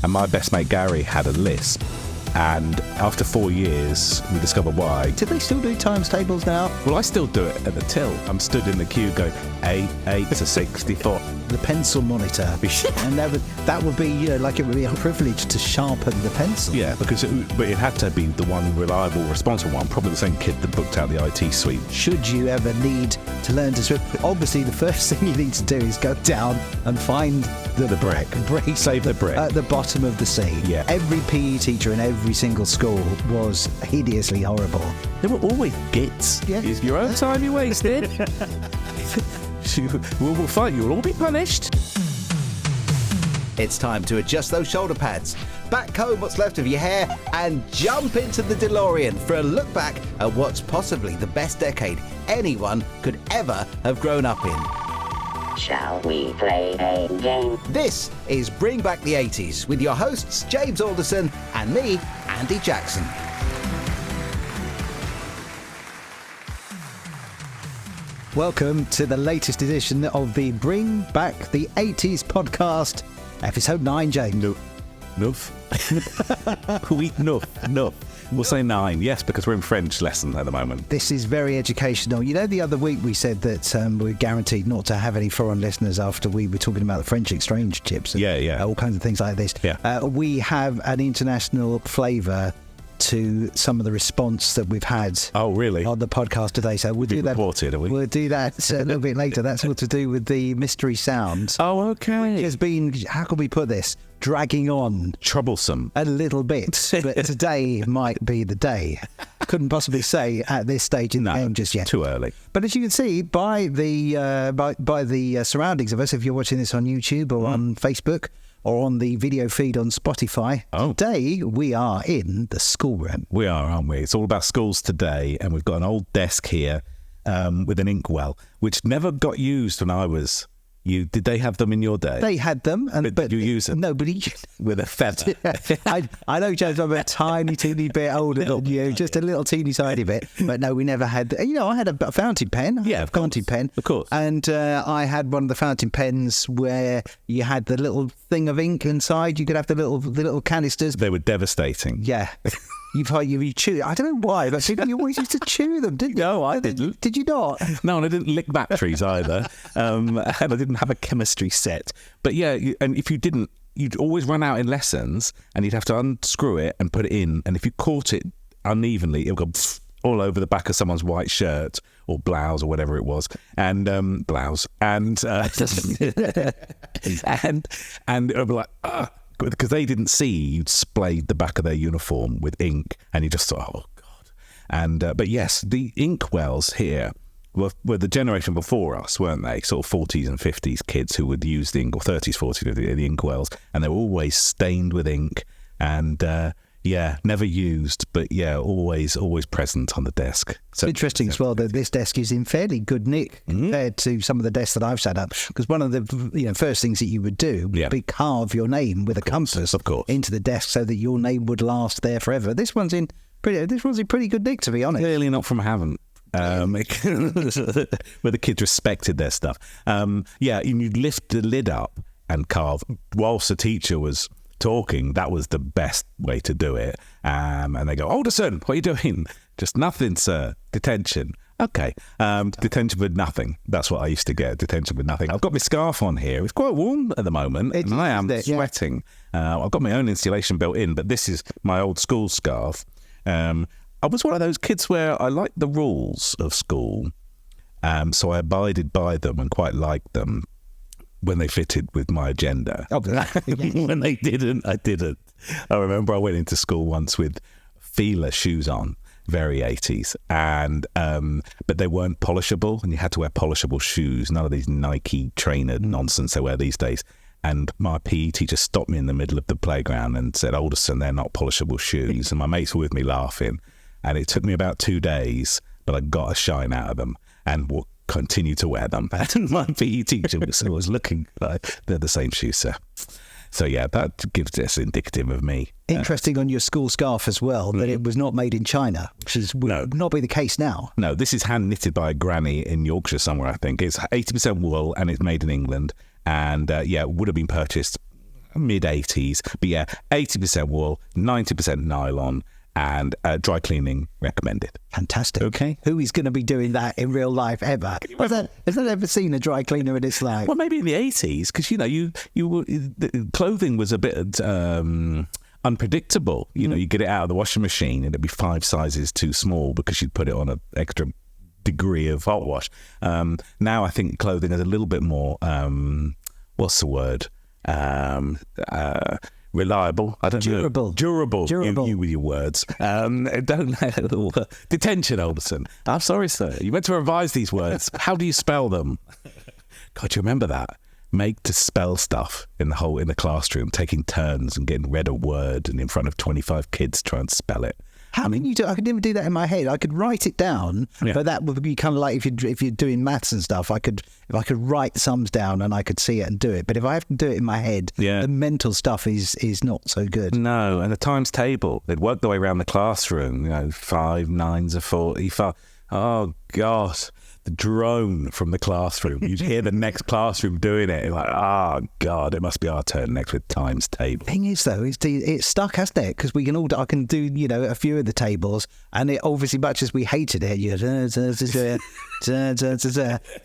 and my best mate Gary had a lisp. And after 4 years, we discovered why. Do they still do times tables now? Well, I still do it at the till. I'm stood in the queue going 8 to 64. The pencil monitor, and that would be like it would be a privilege to sharpen the pencil. Yeah, because it had to be the one reliable, responsible one. Probably the same kid that booked out the IT suite. Should you ever need to learn to swim, obviously the first thing you need to do is go down and find the brick. Save the brick at the bottom of the sea. Yeah. Every PE teacher in every single school was hideously horrible. There were always gits. Yeah. It's your own time you wasted. We'll fight. You'll all be punished. It's time to adjust those shoulder pads, backcomb what's left of your hair, and jump into the DeLorean for a look back at what's possibly the best decade anyone could ever have grown up in. Shall we play a game? This is Bring Back the 80s with your hosts James Alderson and me, Andy Jackson. Welcome to the latest edition of the Bring Back the 80s podcast, episode 9, James. No. We'll say 9, yes, because we're in French lesson at the moment. This is very educational. You know, the other week we said that we're guaranteed not to have any foreign listeners after we were talking about the French exchange chips. Yeah. All kinds of things like this. Yeah. We have an international flavour to some of the response that we've had. Oh, really? On the podcast today. So we'll do that. Reported, are we? We'll do that a little bit later. That's all to do with the mystery sound. Oh, okay. It has been, how can we put this? Dragging on. Troublesome. A little bit. But today might be the day. Couldn't possibly say at this stage in the game just yet. Too early. But as you can see by the surroundings of us, if you're watching this on YouTube or on Facebook or on the video feed on Spotify, today we are in the schoolroom. We are, aren't we? It's all about schools today, and we've got an old desk here with an inkwell, which never got used when I was... Did they have them in your day? They had them, but you use them. Nobody with a feather. I know, James. I'm a tiny, teeny bit older than you, just a little teeny tiny bit. But no, we never had. I had a fountain pen. Yeah, fountain pen, of course. And I had one of the fountain pens where you had the little thing of ink inside. You could have the little canisters. They were devastating. Yeah. You chew. I don't know why, but you always used to chew them, didn't you? No, I didn't. Did you not? No, and I didn't lick batteries either. And I didn't have a chemistry set. But yeah, and if you didn't, you'd always run out in lessons, and you'd have to unscrew it and put it in. And if you caught it unevenly, it would go all over the back of someone's white shirt or blouse or whatever it was, and blouse, and and it would be like, because they didn't see you'd splayed the back of their uniform with ink, and you just thought, oh God. And but yes, the inkwells here were the generation before us, weren't they? Sort of 40s and 50s kids who would use the ink, or 30s, 40s, the inkwells, and they were always stained with ink, and never used, but always present on the desk. So interesting as well that this desk is in fairly good nick compared to some of the desks that I've set up. Because one of the first things that you would do would be carve your name with a compass, of course, into the desk so that your name would last there forever. This one's in pretty good nick, to be honest. Clearly not from Haven. Where the kids respected their stuff. And you'd lift the lid up and carve whilst the teacher was talking. That was the best way to do it. And they go, Alderson, what are you doing? Just nothing, sir. Detention. Okay. Detention with nothing. That's what I used to get. Detention with nothing. I've got my scarf on here. It's quite warm at the moment, and I am sweating. I've got my own insulation built in, but this is my old school scarf. I was one of those kids where I liked the rules of school, so I abided by them and quite liked them when they fitted with my agenda. When they didn't, I didn't. I remember I went into school once with Fila shoes on, very 80s, and but they weren't polishable, and you had to wear polishable shoes, none of these Nike trainer nonsense they wear these days. And my PE teacher stopped me in the middle of the playground and said, Alderson, they're not polishable shoes. And my mates were with me laughing. And it took me about 2 days, but I got a shine out of them and will continue to wear them. And my PE teacher was looking like they're the same shoes, sir. So yeah, that gives us indicative of me. Interesting on your school scarf as well, that it was not made in China, which would not be the case now. No, this is hand knitted by a granny in Yorkshire somewhere, I think. It's 80% wool and it's made in England. And it would have been purchased mid-80s. But yeah, 80% wool, 90% nylon, and dry cleaning recommended. Fantastic. Okay. Who is going to be doing that in real life ever? Has that ever seen a dry cleaner in its life? Well, maybe in the 80s, because, the clothing was a bit unpredictable. You get it out of the washing machine and it'd be 5 sizes too small because you'd put it on an extra degree of hot wash. Now I think clothing is a little bit more, what's the word? Reliable. I don't know. Durable. You with your words. Don't detention, Alderson. I'm sorry, sir. You meant to revise these words. How do you spell them? God, you remember that? Make to spell stuff in the classroom, taking turns and getting read a word and in front of 25 kids try and spell it. How can you do? I could never do that in my head. I could write it down, but that would be kind of like if you're doing maths and stuff. If I could write sums down and I could see it and do it. But if I have to do it in my head, the mental stuff is not so good. No, and the times table, they'd work their way around the classroom. 5 9s are 45. Oh God. The drone from the classroom. You'd hear the next classroom doing it. You're like, oh, God, it must be our turn next with times table. Thing is, though, it's stuck, hasn't it? Because I can do, a few of the tables, and it obviously, much as we hated it,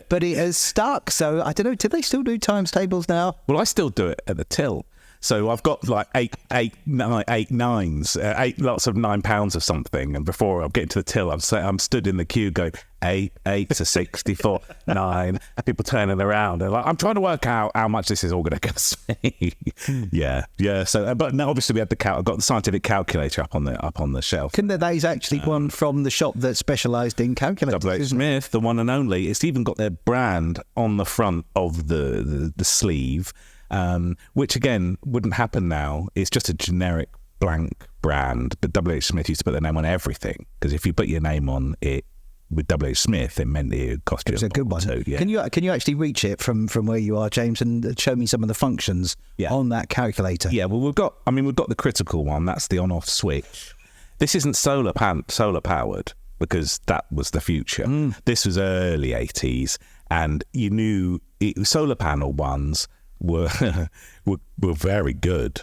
but it has stuck. So I don't know, do they still do times tables now? Well, I still do it at the till. So I've got like eight nines, 8 lots of £9 of something, and before I'm getting to the till, I'm stood in the queue going 8 to 64 9. People turning around, they're like, I'm trying to work out how much this is all going to cost me. yeah. So, but now obviously we had I've got the scientific calculator up on the shelf. That is actually one from the shop that specialised in calculators. W.H. Smith, the one and only. It's even got their brand on the front of the sleeve. Which again wouldn't happen now. It's just a generic blank brand, but W.H. Smith used to put their name on everything, because if you put your name on it with W.H. Smith, it meant it cost you. It was a good one. Too, yeah. Can you actually reach it from where you are, James, and show me some of the functions on that calculator? Yeah, well we've got the critical one. That's the on-off switch. This isn't solar powered, because that was the future. This was early 80s, and you knew solar panel ones were very good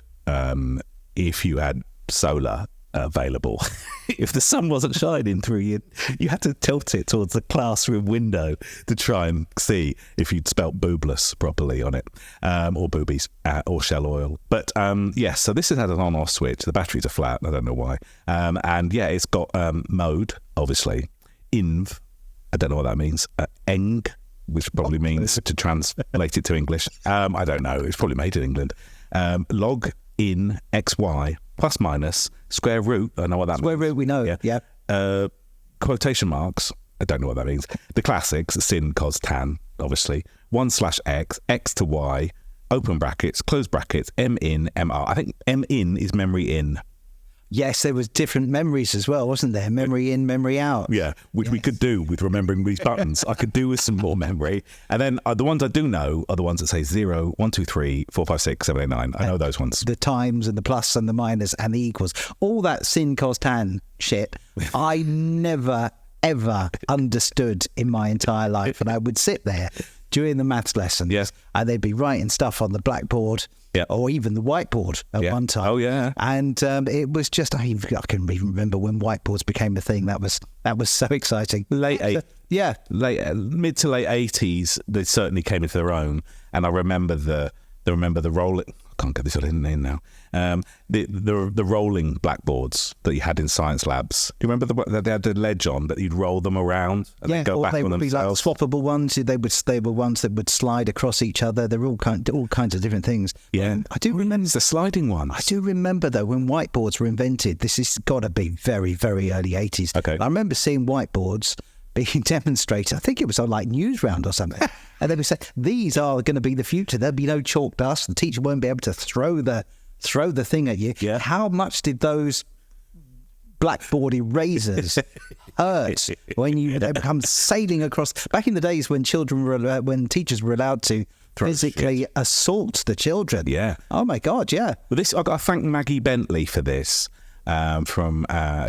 if you had solar available. If the sun wasn't shining through you had to tilt it towards the classroom window to try and see if you'd spelt boobless properly on it, or boobies, or shell oil. But so this has had an on-off switch. The batteries are flat. I don't know why. And it's got mode, obviously. INV, I don't know what that means. ENG, which probably means to translate it to English. I don't know. It's probably made in England. Log in XY plus minus square root. I know what that means. Square root, we know. Yeah. Quotation marks. I don't know what that means. The classics: sin, cos, tan. Obviously, 1/x, x to y. Open brackets, close brackets. M in, MR. I think M in is memory in. Yes, there was different memories as well, wasn't there? Memory in, memory out. Yeah, which we could do with remembering these buttons. I could do with some more memory. And then the ones I do know are the ones that say 0, 1, 2, 3, 4, 5, 6, 7, 8, 9. I know those ones. The times and the plus and the minus and the equals. All that sin, cos, tan shit, I never, ever understood in my entire life. And I would sit there during the maths lessons and they'd be writing stuff on the blackboard. Or even the whiteboard at one time. Oh yeah, and it was just I can even remember when whiteboards became a thing. That was so exciting. Mid to late 80s, they certainly came into their own. And I remember the rolling. I can't get this all in now. The rolling blackboards that you had in science labs. Do you remember that they had the ledge on, but you'd roll them around and they'd go back on themselves? Be like swappable ones. They were ones that would slide across each other. There were all kinds of different things. Yeah, I do remember the sliding ones. I do remember though when whiteboards were invented. This has got to be very, very early 80s. Okay, I remember seeing whiteboards being demonstrated. I think it was on like Newsround or something. And they would say, these are going to be the future. There'll be no chalk dust. The teacher won't be able to throw the thing at you. Yeah. How much did those blackboard erasers hurt when they come sailing across? Back in the days when when teachers were allowed to physically assault the children. Yeah. Oh my God, yeah. Well, I've got to thank Maggie Bentley for this.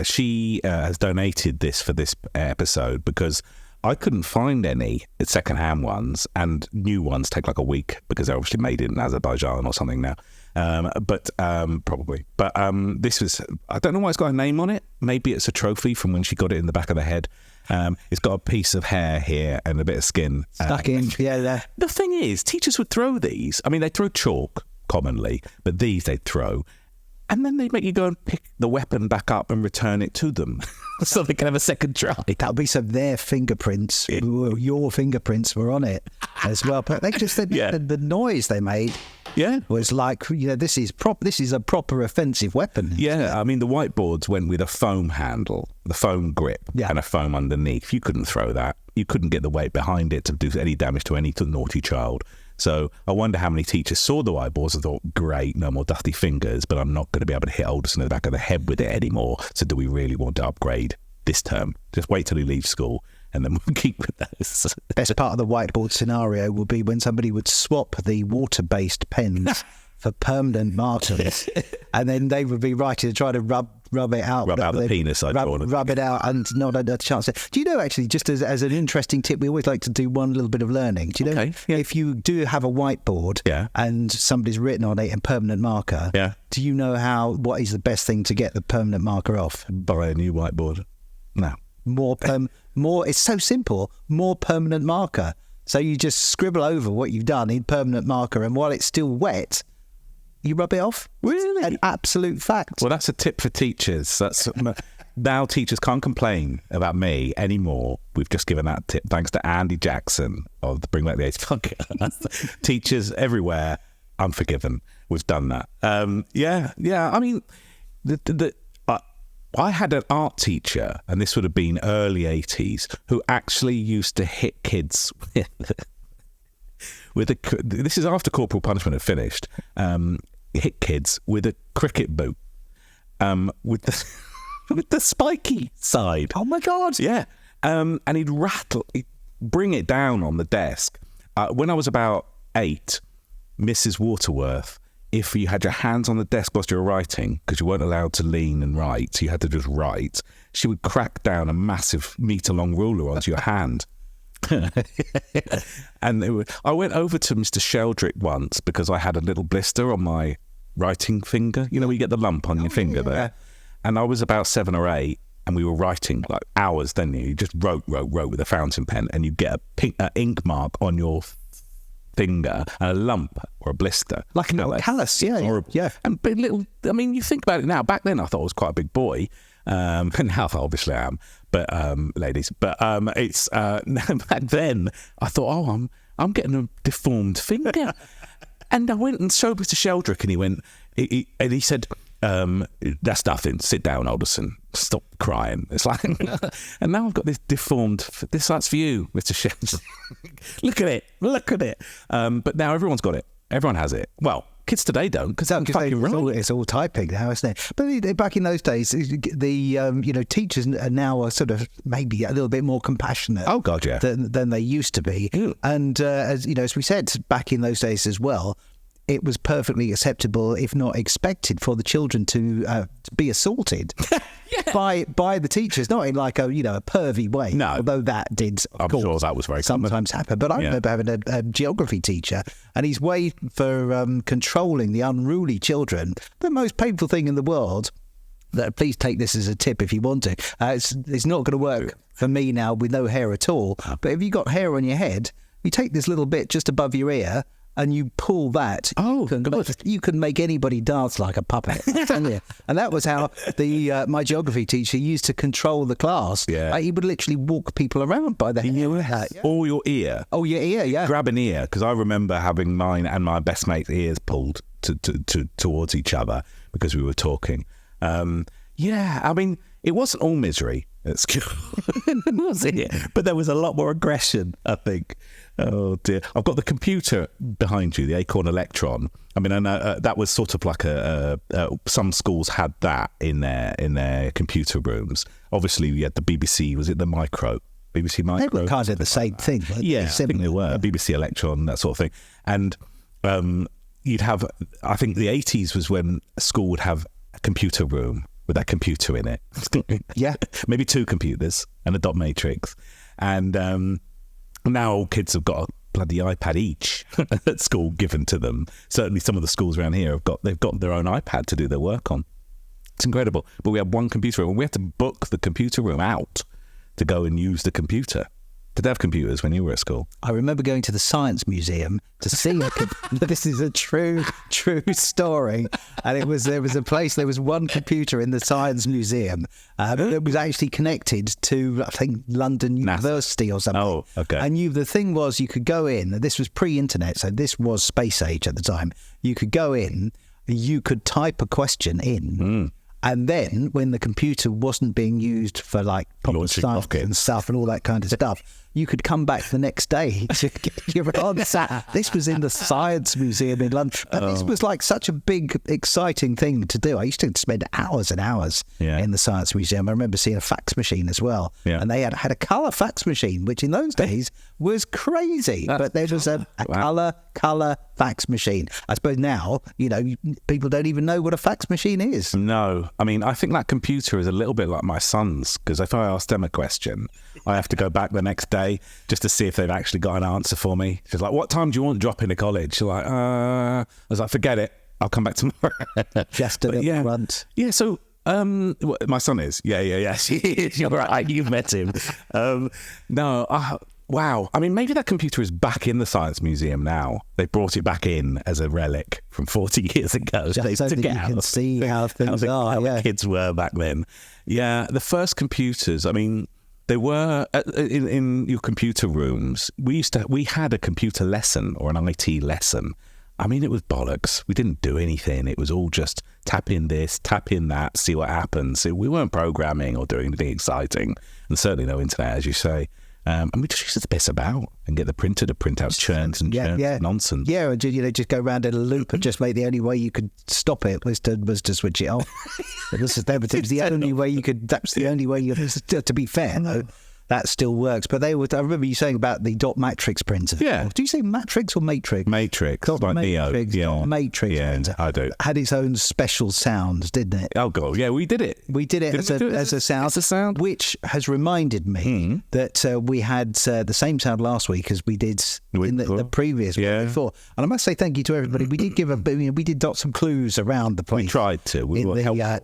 She has donated this for this episode because I couldn't find any second-hand ones, and new ones take like a week because they're obviously made in Azerbaijan or something now. But probably. But this was, I don't know why it's got a name on it. Maybe it's a trophy from when she got it in the back of the head. It's got a piece of hair here and a bit of skin. Stuck in, there. The thing is, teachers would throw these. I mean, they throw chalk commonly, but these they'd throw. And then they'd make you go and pick the weapon back up and return it to them so they can have a second try. That would be so their fingerprints, your fingerprints were on it as well. But they just, the noise they made was like, this is a proper offensive weapon. Yeah, I mean, the whiteboards went with a foam handle, the foam grip, and a foam underneath. You couldn't throw that. You couldn't get the weight behind it to do any damage to any naughty child. So I wonder how many teachers saw the whiteboards and thought, great, no more dusty fingers, but I'm not going to be able to hit Alderson in the back of the head with it anymore. So do we really want to upgrade this term? Just wait till he leaves school and then we'll keep with those. Best part of the whiteboard scenario would be when somebody would swap the water-based pens for permanent markers, and then they would be writing to try to rub it out. Rub out the penis I'd drawn. Rub it out and not a chance. Do you know, actually, just as an interesting tip, we always like to do one little bit of learning. Do you know, if you do have a whiteboard and somebody's written on it in permanent marker, do you know what is the best thing to get the permanent marker off? Buy a new whiteboard. No. More. It's so simple. More permanent marker. So you just scribble over what you've done in permanent marker, and while it's still wet, you rub it off. Really? An absolute fact. Well, that's a tip for teachers. That's now teachers can't complain about me anymore. We've just given that tip thanks to Andy Jackson of the Bring Back the 80s podcast. Teachers everywhere, unforgiven. We've done that. I mean, I had an art teacher, and this would have been early 80s, who actually used to hit kids this is after corporal punishment had finished, hit kids with a cricket boot, with the spiky side. Oh my God. Yeah. And he'd bring it down on the desk. When I was about 8, Mrs. Waterworth, if you had your hands on the desk whilst you were writing, because you weren't allowed to lean and write, so you had to just write, she would crack down a massive metre-long ruler onto your hand. And I went over to Mr. Sheldrick once because I had a little blister on my writing finger. You know, you get the lump on your finger there. And I was about 7 or 8, and we were writing like hours. Then you just wrote with a fountain pen, and you get a pink ink mark on your finger and a lump or a blister, like a callus. Yeah. And but little. I mean, you think about it now. Back then, I thought I was quite a big boy. And now obviously I am, but ladies, but it's back then I thought, I'm getting a deformed finger. And I went and showed Mr. Sheldrick, and he went, he said, that's nothing, sit down, Alderson, stop crying. It's like, and now I've got this deformed, that's for you, Mr. Sheldrick. Look at it. But now everyone's got it, everyone has it. Well, kids today don't, because that's fucking right. It's all typing now, isn't it? But back in those days, the teachers are now sort of maybe a little bit more compassionate. Oh God, yeah. Than they used to be. Ew. And as we said back in those days as well, it was perfectly acceptable, if not expected, for the children to be assaulted by the teachers, not in like a pervy way. No, although that did, of course, sure that was very sometimes happen. But I remember having a geography teacher, and his way for controlling the unruly children, the most painful thing in the world. Please take this as a tip if you want to. It's not going to work for me now with no hair at all. But if you got hair on your head, you take this little bit just above your ear, and you pull that. Oh, you can make anybody dance like a puppet. And that was how my geography teacher used to control the class. Yeah. He would literally walk people around by the hair. Or your ear. Oh, your ear, yeah. Grab an ear, because I remember having mine and my best mate's ears pulled towards each other because we were talking. I mean, it wasn't all misery at school, was it? But there was a lot more aggression, I think. Oh dear! I've got the computer behind you, the Acorn Electron. I mean, I know that was sort of like some schools had that in their computer rooms. Obviously, we had the BBC. Was it the Micro? BBC Micro. They were kind of the same thing. Yeah, I think they were. BBC Electron, that sort of thing. And you'd have. I think the 80s was when a school would have a computer room with that computer in it. Yeah, maybe 2 computers and a dot matrix, and. Now all kids have got a bloody iPad each at school given to them. Certainly some of the schools around here they've got their own iPad to do their work on. It's incredible. But we had one computer room, and we had to book the computer room out to go and use the computer. Did they have computers when you were at school? I remember going to the Science Museum to see this is a true story. And there was one computer in the Science Museum that was actually connected to, I think, London University or something. Oh, okay. And the thing was, you could go in, this was pre-internet, so this was space age at the time. You could go in, you could type a question in, and then when the computer wasn't being used for like proper Launching science rockets and stuff and all that kind of stuff, you could come back the next day to get your answer. This was in the Science Museum in London. And this was like such a big, exciting thing to do. I used to spend hours and hours in the Science Museum. I remember seeing a fax machine as well. Yeah. And they had a colour fax machine, which in those days was crazy. But there was a colour fax machine. I suppose now, people don't even know what a fax machine is. No. I mean, I think that computer is a little bit like my son's, because if I ask them a question, I have to go back the next day just to see if they've actually got an answer for me. She's like, what time do you want to drop into college? She's like, I was like, forget it. I'll come back tomorrow. Just a little grunt. Yeah, so my son is. Yeah. You're right. You've met him. Wow. I mean, maybe that computer is back in the Science Museum now. They brought it back in as a relic from 40 years ago. Just so that you can see how things are. How the kids were back then. Yeah, the first computers, I mean, they were in your computer rooms. We had a computer lesson or an IT lesson. I mean, it was bollocks. We didn't do anything. It was all just tap in this, tap in that, see what happens. We weren't programming or doing anything exciting, and certainly no internet, as you say. And we just used to piss about and get the printer to print out churns and nonsense. Yeah, or just go around in a loop and just make the only way you could stop it was to switch it off. It was the only way you could. That's the only way you. To be fair, though, that still works. But I remember you saying about the dot matrix printer. Yeah. Do you say matrix or matrix? Matrix. Dot like matrix. Neo. Dot matrix. Yeah, printer. I do. Had its own special sounds, didn't it? Oh God, yeah, we did it. We did it as a sound. As a sound, which has reminded me that we had the same sound last week as we did in the previous week before. And I must say thank you to everybody. We did we did dot some clues around the place. We tried to.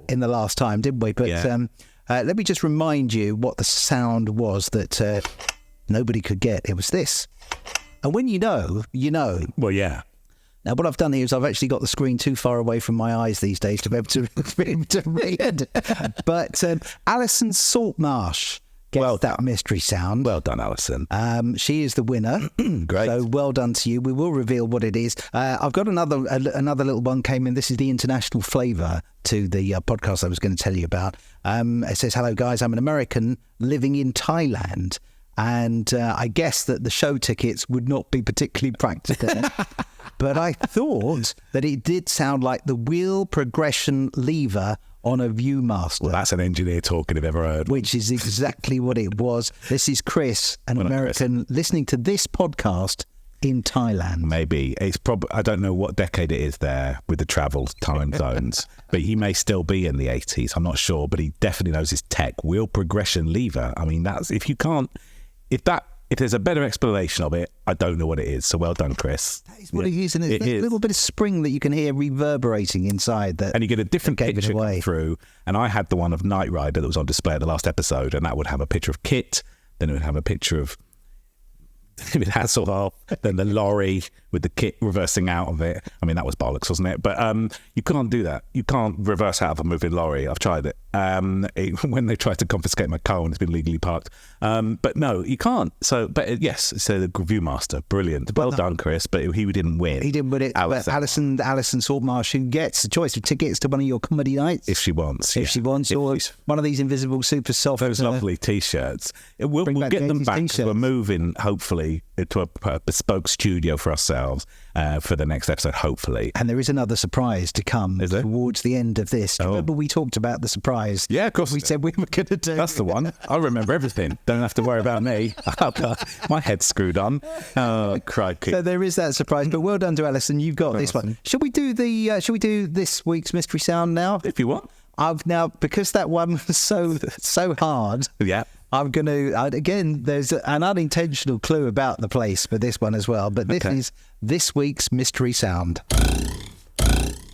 In the last time, didn't we? But let me just remind you what the sound was that nobody could get. It was this. And when you know. Well, yeah. Now, what I've done here is I've actually got the screen too far away from my eyes these days to be able to read. But Alison Saltmarsh gets that mystery sound. Well done, Alison. She is the winner. Great. So well done to you. We will reveal what it is. I've got another little one came in. This is the international flavour to the podcast I was going to tell you about. It says, hello, guys. I'm an American living in Thailand. And I guess that the show tickets would not be particularly practical. But I thought that it did sound like the wheel progression lever on a Viewmaster. Well, that's an engineer talking I've ever heard. Which is exactly what it was. This is Chris, an American, listening to this podcast in Thailand. Maybe. It's probably, I don't know what decade it is there with the travel time zones, but he may still be in the 80s. I'm not sure, but he definitely knows his tech. Wheel progression lever. I mean, if there's a better explanation of it, I don't know what it is. So well done, Chris. That is what it is, and it's a little bit of spring that you can hear reverberating inside. And you get a different picture come through. And I had the one of Knight Rider that was on display at the last episode, and that would have a picture of Kit, then it would have a picture of David Hasselhoff, then the lorry with the Kit reversing out of it. I mean, that was bollocks, wasn't it? But you can't do that. You can't reverse out of a moving lorry. I've tried it. When they tried to confiscate my car when it's been legally parked. But no, you can't. So, but yes, so the Viewmaster, brilliant. Well done, Chris. But he didn't win. He didn't win it. But Alison Saltmarsh, who gets the choice of tickets to one of your comedy nights. If she wants. If she wants. Or one of these invisible super soft. Those lovely T-shirts. We'll get them back. We're moving, hopefully, into a bespoke studio for ourselves for the next episode, hopefully. And there is another surprise to come towards the end of this. Do you remember we talked about the surprise? Yeah, of course. We said we were going to do. That's the one. I remember everything. Don't have to worry about me. My head's screwed on. Oh, crikey. So there is that surprise. But well done to Alison. You've got this one. Should we do this week's mystery sound now? If you want. I've now, because that one was so hard. Yeah. I'm going to, again, there's an unintentional clue about the place for this one as well, but this is this week's mystery sound.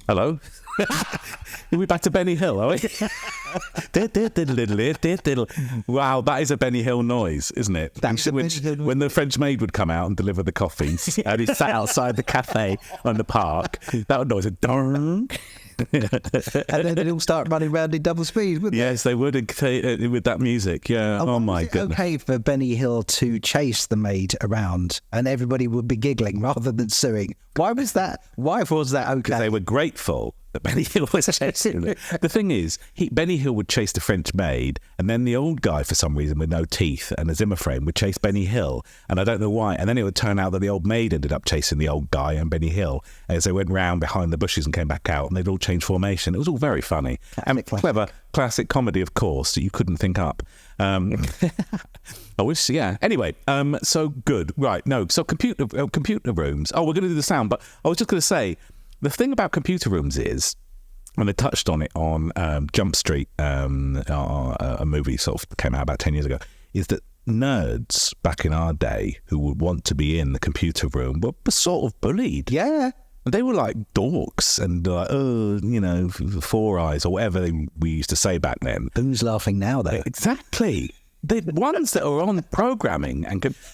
Hello? Are we back to Benny Hill, are we? Wow, that is a Benny Hill noise, isn't it? That's a Benny Hill noise. When the French maid would come out and deliver the coffees, and he sat outside the cafe on the park, that noise would dong. And then they'd all start running around in double speed, wouldn't they? Yes, they would with that music. Yeah. Oh my goodness. Okay for Benny Hill to chase the maid around and everybody would be giggling rather than suing. Why was that? Why was that okay? Because they were grateful that Benny Hill was chasing them. The thing is, Benny Hill would chase the French maid, and then the old guy, for some reason, with no teeth and a Zimmer frame, would chase Benny Hill, and I don't know why. And then it would turn out that the old maid ended up chasing the old guy and Benny Hill as they went round behind the bushes and came back out, and they'd all change formation. It was all very funny. And clever, classic comedy, of course, that you couldn't think up. I wish, yeah. Anyway, so good. Right, no, so computer rooms. Oh, we're going to do the sound, but I was just going to say, the thing about computer rooms is, and they touched on it on Jump Street, a movie sort of came out about 10 years ago, is that nerds back in our day who would want to be in the computer room were sort of bullied. Yeah. And they were like dorks and like, four eyes or whatever we used to say back then. Who's laughing now, though? Exactly. The ones that are on programming,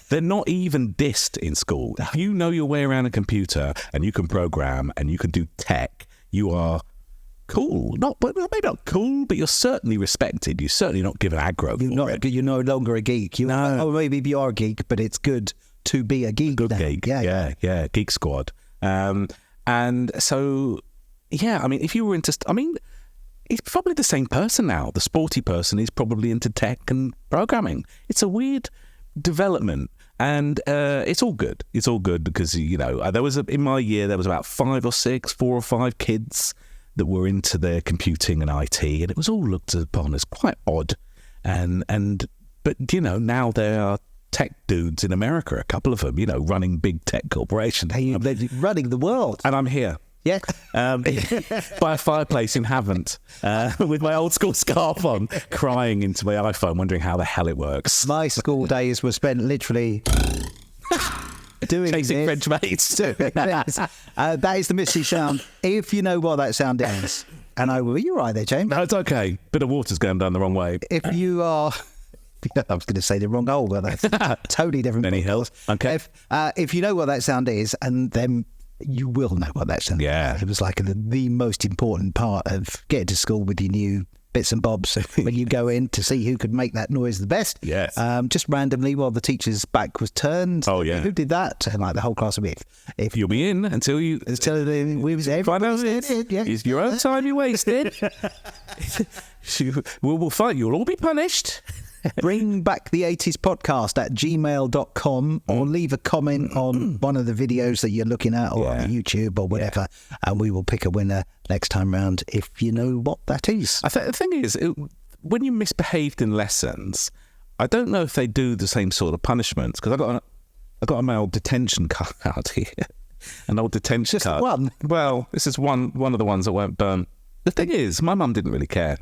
they're not even dissed in school. If you know your way around a computer and you can program and you can do tech, you are cool. Maybe not cool, but you're certainly respected. You're certainly not given aggro for it. You're no longer a geek. No. Or maybe you are a geek, but it's good to be a geek. Good geek. Yeah. Geek squad. And so, yeah, I mean, if you were into... it's probably the same person now. The sporty person is probably into tech and programming. It's a weird development, and it's all good. It's all good because, there was in my year, there was about 4 or 5 kids that were into their computing and IT, and it was all looked upon as quite odd. But now there are tech dudes in America, a couple of them, running big tech corporations. They're running the world. And I'm here. Yeah. By a fireplace in Havant with my old school scarf on, crying into my iPhone, wondering how the hell it works. My school days were spent literally doing chasing French mates. That is the mystery sound. If you know what that sound is, and you're right there, James. No, it's okay. Bit of water's going down the wrong way. If you are... I was going to say the wrong hole, but that's totally different. Benny Hill. Okay. If you know what that sound is, and then you will know what that sound is. Yeah. It was like the most important part of getting to school with your new bits and bobs when you go in to see who could make that noise the best. Yes. Just randomly while the teacher's back was turned. Oh, yeah. Who did that? And like the whole class would be... If you'll be in until we was it. Yeah. It's your own time you wasted. We'll fight. You'll all be punished. Bring back the 80s podcast at gmail.com or leave a comment on one of the videos that you're looking at or on YouTube or whatever, and we will pick a winner next time round if you know what that is. The thing is, when you misbehaved in lessons, I don't know if they do the same sort of punishments, because I got my old detention card out here. An old detention card. Just one? Well, this is one of the ones that weren't burnt. The thing is, my mum didn't really care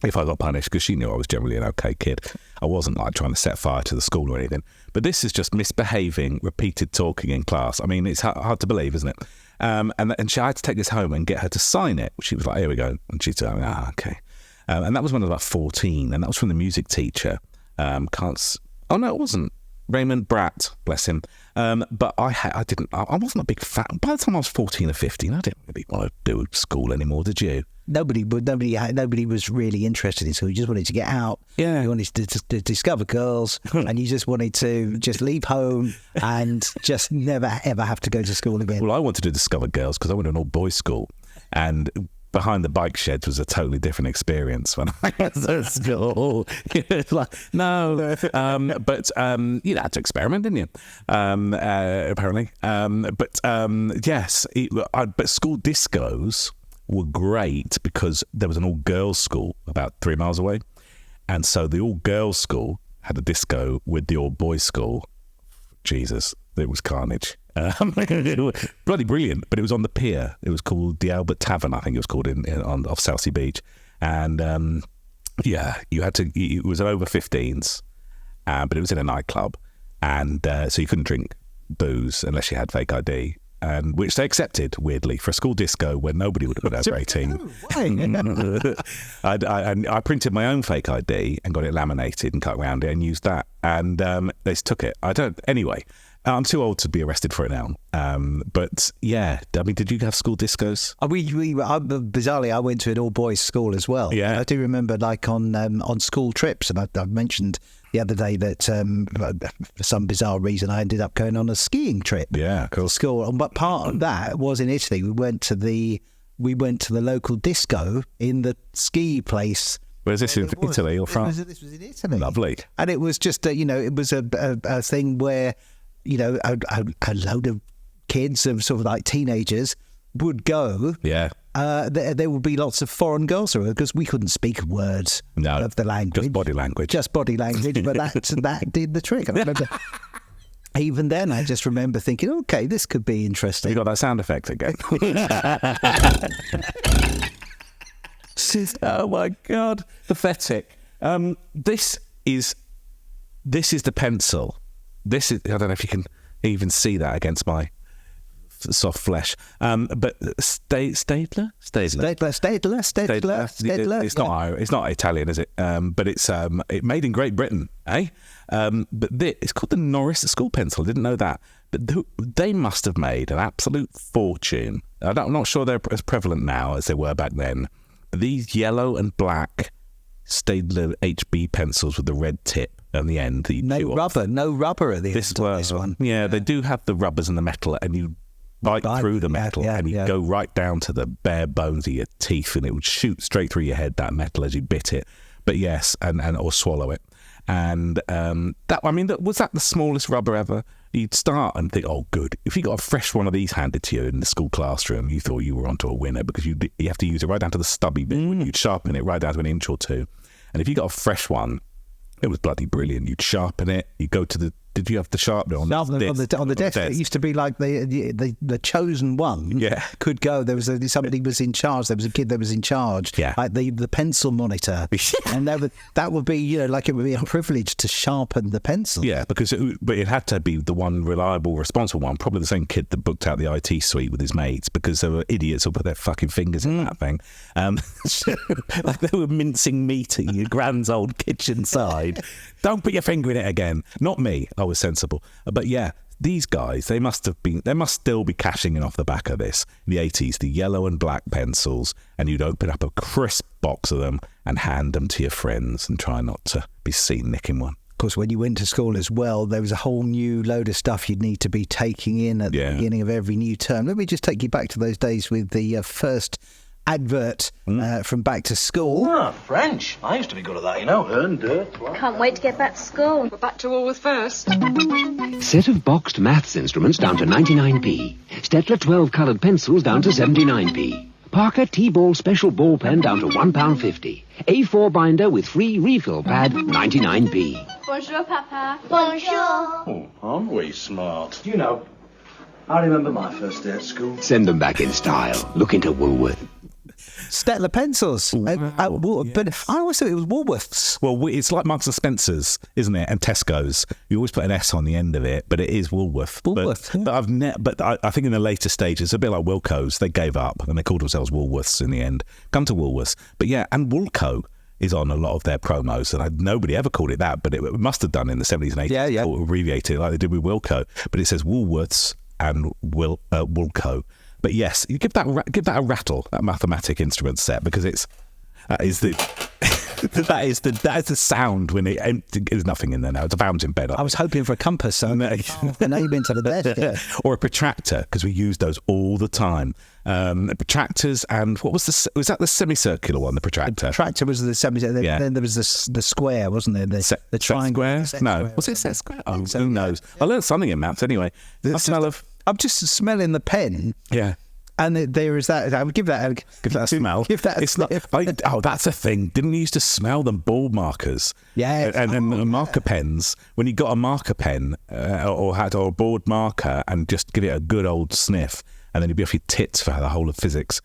if I got punished, because she knew I was generally an okay kid. I wasn't like trying to set fire to the school or anything. But this is just misbehaving, repeated talking in class. I mean, it's hard to believe, isn't it? And I had to take this home and get her to sign it. She was like, here we go. And she said, okay. And that was when I was about 14. And that was from the music teacher. Oh, no, it wasn't. Raymond Bratt, bless him. But I wasn't a big fan. By the time I was 14 or 15, I didn't really want to do school anymore, did you? Nobody was really interested in school. You just wanted to get out. Yeah. You wanted to discover girls, and you just wanted to just leave home and just never, ever have to go to school again. Well, I wanted to discover girls because I went to an all-boys school, and behind the bike sheds was a totally different experience when I was at school. Like, no. But you had to experiment, didn't you? Apparently. Yes. But school discos were great because there was an all-girls school about 3 miles away. And so the all-girls school had a disco with the all-boys school. Jesus, it was carnage. Bloody brilliant, but it was on the pier. It was called the Albert Tavern, I think it was called off Southsea Beach. And you had to. It was an over 15s, but it was in a nightclub, and so you couldn't drink booze unless you had fake ID. And which they accepted, weirdly, for a school disco where nobody would have been over 18. I printed my own fake ID and got it laminated and cut around it and used that. And they took it. Anyway, I'm too old to be arrested for it now. But yeah, I mean, did you have school discos? Bizarrely, I went to an all-boys school as well. Yeah. I do remember, like, on school trips, and I mentioned the other day that for some bizarre reason I ended up going on a skiing trip. Yeah, cool. School, but part of that was in Italy. We went to the local disco in the ski place. Was this in Italy or France? This was in Italy. Lovely. And it was just it was a thing where a load of kids of sort of like teenagers would go. Yeah. There would be lots of foreign girls there because we couldn't speak words of the language. Just body language. But that did the trick. I remember, even then, I just remember thinking, okay, this could be interesting. You got that sound effect again. Oh my God, pathetic. This is the pencil. This is, I don't know if you can even see that against my soft flesh. But Stadler. It's not Italian, is it? But it's made in Great Britain, eh? But it's called the Norris school pencil. I didn't know that. But they must have made an absolute fortune. I'm not sure they're as prevalent now as they were back then. But these yellow and black Stadler HB pencils with the red tip on the end. No rubber at the end of this one. Yeah, they do have the rubbers and the metal, and you bite through the metal and you go right down to the bare bones of your teeth, and it would shoot straight through your head, that metal, as you bit it. But yes, and or swallow it. And was that the smallest rubber ever? You'd start and think, oh, good. If you got a fresh one of these handed to you in the school classroom, you thought you were onto a winner, because you have to use it right down to the stubby bit. You'd sharpen it right down to an inch or two. And if you got a fresh one, it was bloody brilliant. You'd sharpen it. You go to the. Did you have the sharpener on the desk? It used to be like the chosen one. Yeah, could go. There was somebody was in charge. There was a kid that was in charge. Yeah, like the pencil monitor. And that would be like it would be a privilege to sharpen the pencil. Yeah, but it had to be the one reliable, responsible one. Probably the same kid that booked out the IT suite with his mates, because there were idiots who put their fucking fingers in that thing. Like they were mincing meat at your grand's old kitchen side. Don't put your finger in it again. Not me. I was sensible. But yeah, these guys, they must still be cashing in off the back of this. In the 80s, the yellow and black pencils, and you'd open up a crisp box of them and hand them to your friends and try not to be seen nicking one. Of course, when you went to school as well, there was a whole new load of stuff you'd need to be taking in at the beginning of every new term. Let me just take you back to those days with the first advert from Back to School. Ah, French. I used to be good at that, Earn dirt. Can't wait to get back to school. We're back to Woolworth first. Set of boxed maths instruments down to 99p. Stettler 12 coloured pencils down to 79p. Parker T-Ball special ball pen down to £1.50. A4 binder with free refill pad, 99p. Bonjour, Papa. Bonjour. Oh, aren't we smart? I remember my first day at school. Send them back in style. Look into Woolworth. Stettler pencils. But I always thought it was Woolworths. Well, it's like Marks and Spencer's, isn't it? And Tesco's. You always put an S on the end of it, but it is Woolworth. But I think in the later stages, it's a bit like Wilko's. They gave up and they called themselves Woolworths in the end. Come to Woolworths. But yeah, and Woolco is on a lot of their promos, and nobody ever called it that, but it must have done in the 70s and 80s. Yeah. Or abbreviated it like they did with Wilko. But it says Woolworths and Woolco. But yes, you give that a rattle, that mathematic instrument set, because that is the sound when there's nothing in there now. It's a fountain pen. I was hoping for a compass, so now you've been to the desk. Or a protractor, because we use those all the time. Protractors, and what was that the semicircular one? The protractor. The protractor was the semicircular. Yeah. Then there was the square, wasn't there? The triangle. Square? No, was it set square? Oh, who knows? I learned something in maths anyway. I'm just smelling the pen. Yeah. And there is that. I would give that a smell. Give that. That's a thing. Didn't you used to smell them ball markers? Yeah. And marker pens. When you got a marker pen or a board marker, and just give it a good old sniff, and then you'd be off your tits for the whole of physics.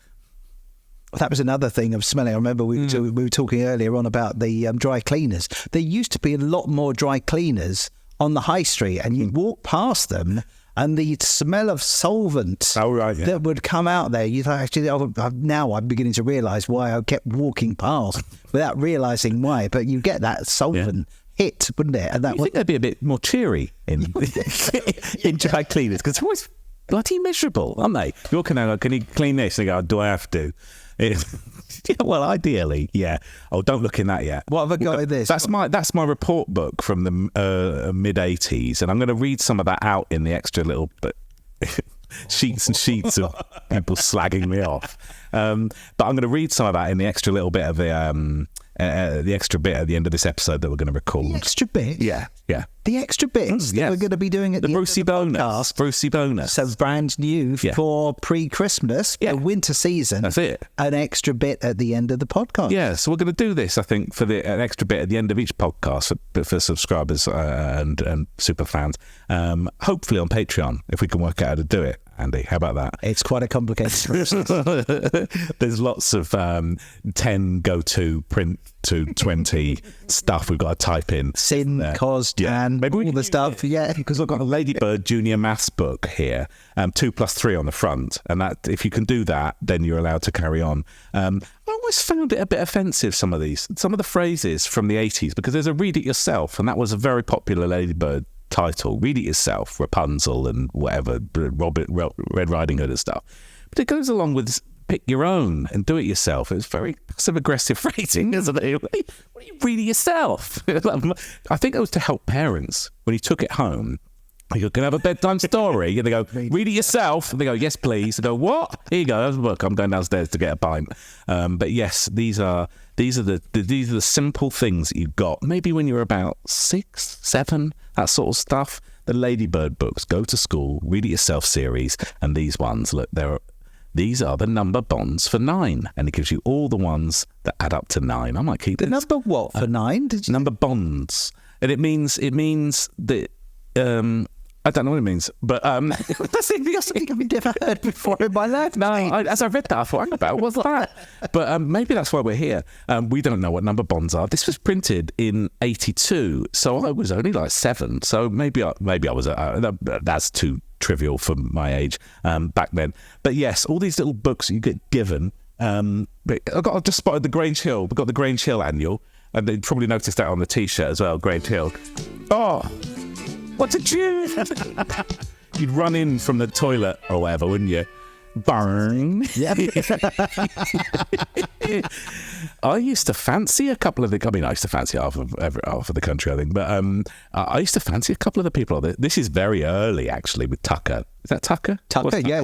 That was another thing of smelling. I remember we were talking earlier on about the dry cleaners. There used to be a lot more dry cleaners on the high street, and you'd walk past them, and the smell of solvent that would come out there. You thought, actually, now I'm beginning to realise why I kept walking past without realising why. But you get that solvent hit, wouldn't it? And that I think they'd be a bit more cheery in dry cleaners, because they're always bloody miserable, aren't they? You're walking out, can you clean this? And they go, do I have to? Yeah, well, ideally, yeah. Oh, don't look in that yet. What have I got in this? That's my report book from the mid-'80s, and I'm going to read some of that out in the extra little sheets and sheets of people slagging me off. But I'm going to read some of that in the extra little bit of the extra bit at the end of this episode that we're going to record. The extra bit? Yeah. The extra bits that we're going to be doing at the Brucey end of the bonus. podcast. Brucey bonus. So brand new for pre-Christmas, the winter season. That's it. An extra bit at the end of the podcast. Yeah, so we're going to do this, I think, for an extra bit at the end of each podcast for subscribers and super fans. Hopefully on Patreon, if we can work out how to do it. Andy, how about that? It's quite a complicated process. There's lots of 10 go to print to 20 stuff we've got to type in. Sin, cos, tan, all the stuff. Because I've got a Ladybird Junior Maths book here, 2+3 on the front, and that if you can do that, then you're allowed to carry on. I always found it a bit offensive, some of the phrases from the 80s, because there's a Read It Yourself, and that was a very popular Ladybird title. Read It Yourself, Rapunzel and whatever, Red Riding Hood and stuff. But it goes along with pick your own and do it yourself. It's very passive-aggressive phrasing, isn't it? What do you read it yourself? I think it was to help parents. When you took it home, you can have a bedtime story. And they go, read it yourself. And they go, yes, please. They go, what? Here you go. There's a book. I'm going downstairs to get a pint. But yes, these are the simple things that you've got. Maybe when you're about 6, 7, that sort of stuff. The Ladybird books, Go to School, Read It Yourself series, and these ones, look, these are the number bonds for 9, and it gives you all the ones that add up to 9. I might keep the number what for 9? Number bonds, and it means that I don't know what it means, but that's something I've never heard before in my life. No, as I read that, I thought, hang about, what's that? But maybe that's why we're here. We don't know what number bonds are. This was printed in 82, so I was only like 7. So maybe I was. That's too trivial for my age back then. But yes, all these little books you get given. But I just spotted the Grange Hill. We've got the Grange Hill annual, and they probably noticed that on the T-shirt as well. Grange Hill. Oh. What a tune! You'd run in from the toilet or whatever, wouldn't you? Burn. Yeah. I used to fancy a couple of the. I mean, I used to fancy half of the country, I think. But I used to fancy a couple of the people. This is very early, actually, with Tucker. Is that Tucker? Tucker, yeah.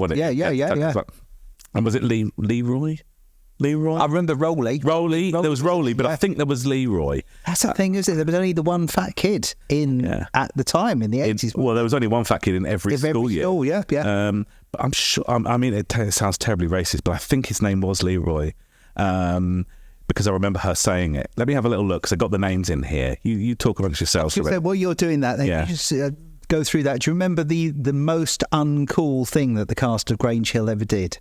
And was it Leroy? I remember Roley. There was Roley, but I think there was Leroy. That's the thing, isn't it? There was only the one fat kid at the time in the 80s. Well, there was only one fat kid in every school year. Oh, yeah. But I'm sure. I mean, it sounds terribly racist, but I think his name was Leroy, because I remember her saying it. Let me have a little look, because I got the names in here. You talk amongst yourselves. While you're doing that, then you just go through that. Do you remember the most uncool thing that the cast of Grange Hill ever did?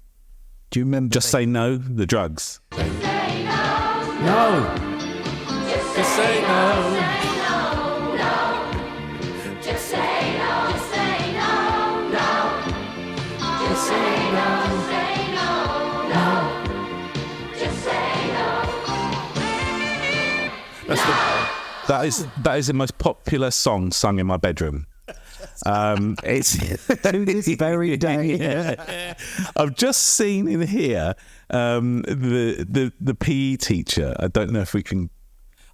Do you remember? Just say no, the drugs. Just say no. No. Just say no. Just say no. Just say no. No. Just say no. Say no. No. Just say no. That is the most popular song sung in my bedroom. It's to this very day. Yeah. I've just seen in here the PE teacher. I don't know if we can.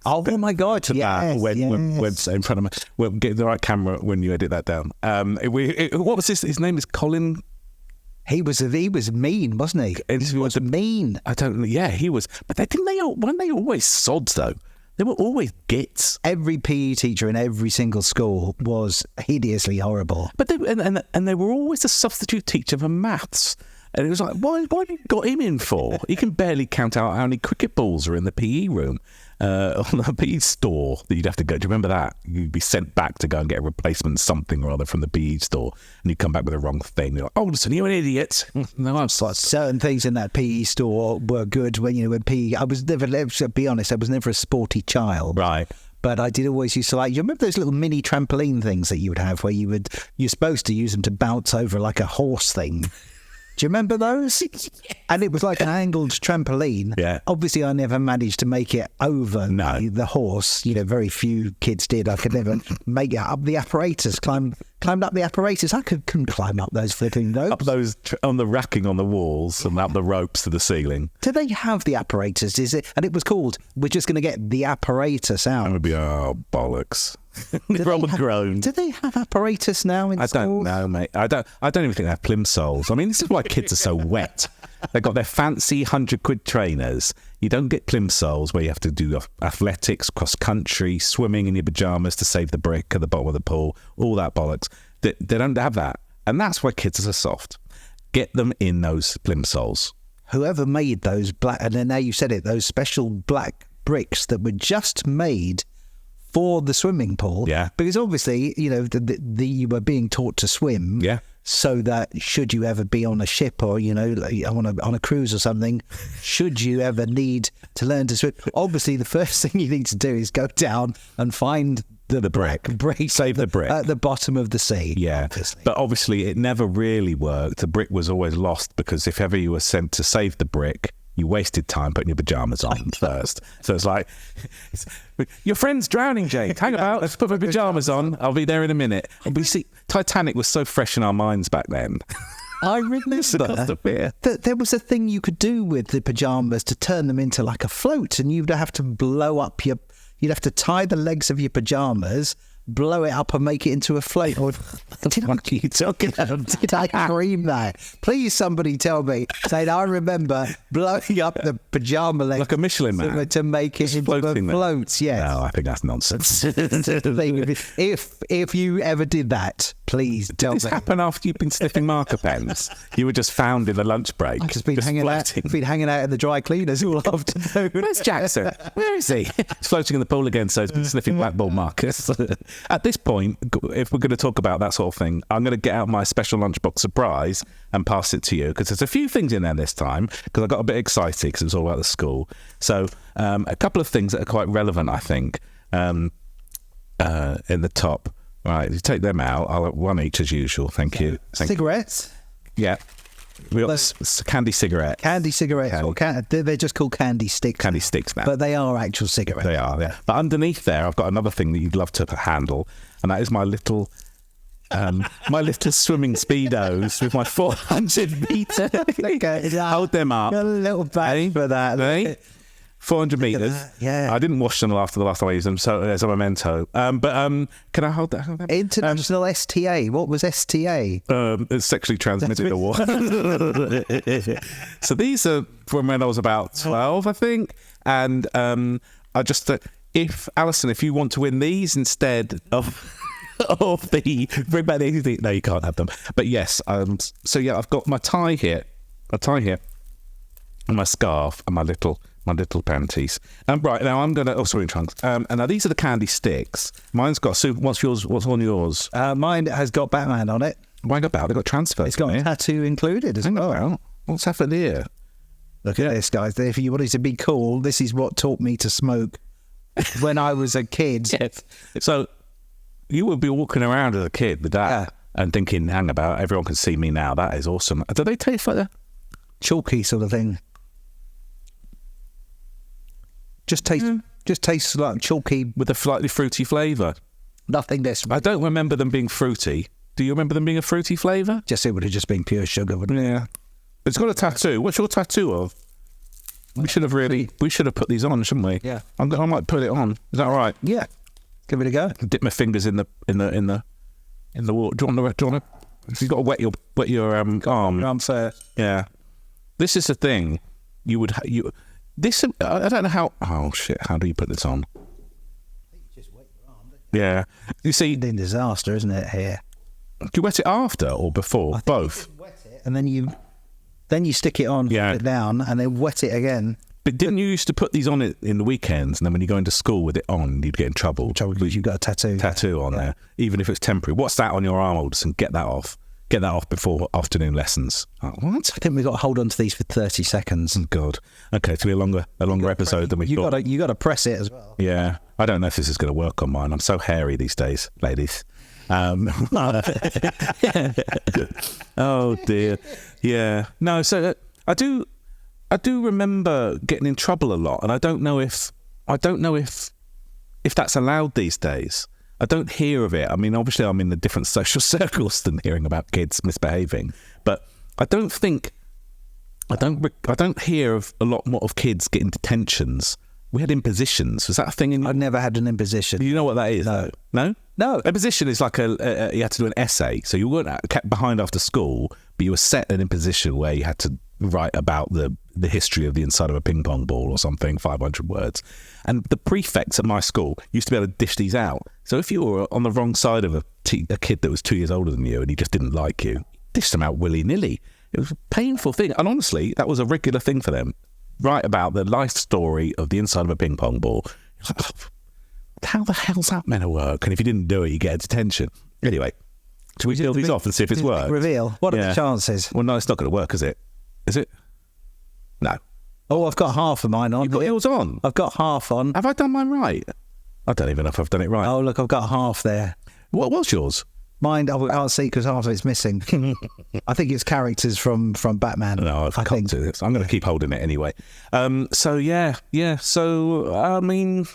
Oh my God! To that website in front of me. We'll get the right camera when you edit that down. What was this? His name is Colin. He was mean, wasn't he? He was mean. I don't know. Yeah, he was. But weren't they always sods though? They were always gits. Every PE teacher in every single school was hideously horrible. But they were always a substitute teacher for maths. And it was like, why have you got him in for? He can barely count out how many cricket balls are in the PE room, on the PE store that you'd have to go. Do you remember that? You'd be sent back to go and get a replacement something or other from the PE store, and you'd come back with the wrong thing. You're like, oh, listen, you're an idiot. No, I'm sorry. Certain things in that PE store were good when PE. I was never, to be honest, I was never a sporty child. Right. But I did always used to like. You remember those little mini trampoline things that you would have where you're supposed to use them to bounce over like a horse thing. Do you remember those? And it was like an angled trampoline. Yeah. Obviously, I never managed to make it over the horse. Very few kids did. I could never make it up the apparatus. Climbed up the apparatus. I couldn't climb up those flipping ropes. Up those on the racking on the walls and up the ropes to the ceiling. Do they have the apparatus? Is it? And it was called. We're just going to get the apparatus out. That would be bollocks. Robert groaned. Do they have apparatus now in schools? I don't know, mate. I don't even think they have plimsolls. I mean, this is why kids are so wet. They've got their fancy £100 trainers. You don't get plimsolls where you have to do athletics, cross country, swimming in your pajamas to save the brick at the bottom of the pool. All that bollocks. They don't have that, and that's why kids are so soft. Get them in those plimsolls. Whoever made those black, and then now you said it, those special black bricks that were just made for the swimming pool. Yeah. Because obviously, you were being taught to swim. Yeah. So that should you ever be on a ship or, on a cruise or something, should you ever need to learn to swim, obviously the first thing you need to do is go down and find the brick. Save the brick. At the bottom of the sea. Yeah. Obviously. But obviously it never really worked. The brick was always lost because if ever you were sent to save the brick, you wasted time putting your pajamas on first. So it's like, your friend's drowning, Jake. Hang about. Let's put my pajamas on. I'll be there in a minute. And we see, Titanic was so fresh in our minds back then. I remember that there was a thing you could do with the pajamas to turn them into like a float, and you'd have to you'd have to tie the legs of your pajamas, blow it up and make it into a float. Or, did I dream that? Please, somebody tell me. Saying I remember blowing up the pajama legs like a Michelin man to make it into a float. Yes. No, I think that's nonsense. If you ever did that, please tell me. Did this happen after you've been sniffing marker pens? You were just found in the lunch break. I've just been hanging out in the dry cleaners all afternoon. Where's Jackson? Where is he? He's floating in the pool again, so he's been sniffing blackboard markers. At this point, if we're going to talk about that sort of thing, I'm going to get out my special lunchbox surprise and pass it to you, because there's a few things in there this time, because I got a bit excited because it was all about the school. So a couple of things that are quite relevant, I think, in the top. Right, you take them out. I'll have one each as usual. Thank you. Cigarettes? Yeah. We got candy cigarettes. Candy cigarettes. They're just called candy sticks. Candy sticks now. But they are actual cigarettes. They are, yeah. But underneath there, I've got another thing that you'd love to handle, and that is my little swimming Speedos with my 400 metre. Hold them up. Got a little bag for that. 400 metres. Yeah. I didn't wash them after the last time I used them, so as a memento. But can I hold that? International STA. What was STA? It's sexually transmitted award. So these are from when I was about 12, I think. And I just, if you want to win these instead of bring back the, no, you can't have them. But yes, so yeah, I've got my tie here, and my scarf, and my little panties. Right, now I'm going to... Oh, sorry, trunks. And now these are the candy sticks. Mine's got... What's yours? What's on yours? Mine has got Batman on it. Mine got Batman. They've got transfer. It's got a tattoo included as well. What's happened here? Look at this, guys. If you wanted to be cool, this is what taught me to smoke when I was a kid. Yes. So you would be walking around as a kid with that and thinking, hang about, everyone can see me now. That is awesome. Do they taste like that? Chalky sort of thing. Just tastes like chalky with a slightly fruity flavour. Nothing this. I don't remember them being fruity. Do you remember them being a fruity flavour? It would have just been pure sugar, wouldn't it? Yeah. It's got a tattoo. What's your tattoo of? We should have put these on, shouldn't we? Yeah. I might put it on. Is that all right? Yeah. Give it a go. Dip my fingers in the water. Do you want to? You've got to wet your arm. Arm first. Yeah. This is the thing. This, I don't know how... Oh, shit. How do you put this on? You just wet your arm, don't you? Yeah. You see... It's a disaster, isn't it, here? Do you wet it after or before? Both? Wet it, and then you Then you stick it on, Yeah. put it down, and then wet it again. But didn't you used to put these on it in the weekends, and then when you go into school with it on, you'd get in trouble. Because you've got a tattoo. On there, even if it's temporary. What's that on your arm, Alderson? Get that off. Get that off before afternoon lessons. Oh, what? I think we've got to hold on to these for 30 seconds. God. Okay, it's going to be a longer episode than we thought. You got to press it as well. Yeah, I don't know if this is going to work on mine. I'm so hairy these days, ladies. Oh dear. Yeah. No. So I do remember getting in trouble a lot, and I don't know if that's allowed these days. I don't hear of it. I mean, obviously, I'm in the different social circles than hearing about kids misbehaving, but I don't hear of a lot more of kids getting detentions. We had impositions. Was that a thing in? I've never had an imposition. You know what that is? No. No. Imposition is like you had to do an essay, so you weren't kept behind after school, but you were set an imposition where you had to write about the history of the inside of a ping pong ball or something, 500 words. And the prefects at my school used to be able to dish these out. So if you were on the wrong side of a kid that was 2 years older than you and he just didn't like you, dish them out willy-nilly. It was a painful thing. And honestly, that was a regular thing for them. Write about the life story of the inside of a ping pong ball. Like, oh, how the hell's that meant to work? And if you didn't do it, you get a detention. Anyway, should we peel these off and see if it's worked? Reveal. What are the chances? Well, no, it's not going to work, is it? Is it? No. Oh, I've got half of mine on. You've got yours on? I've got half on. Have I done mine right? I don't even know if I've done it right. Oh, look, I've got half there. What was yours? Mine, I can't see because half of it's missing. I think it's characters from Batman. No, I can't do this. I'm going to keep holding it anyway. So, yeah. So, I mean...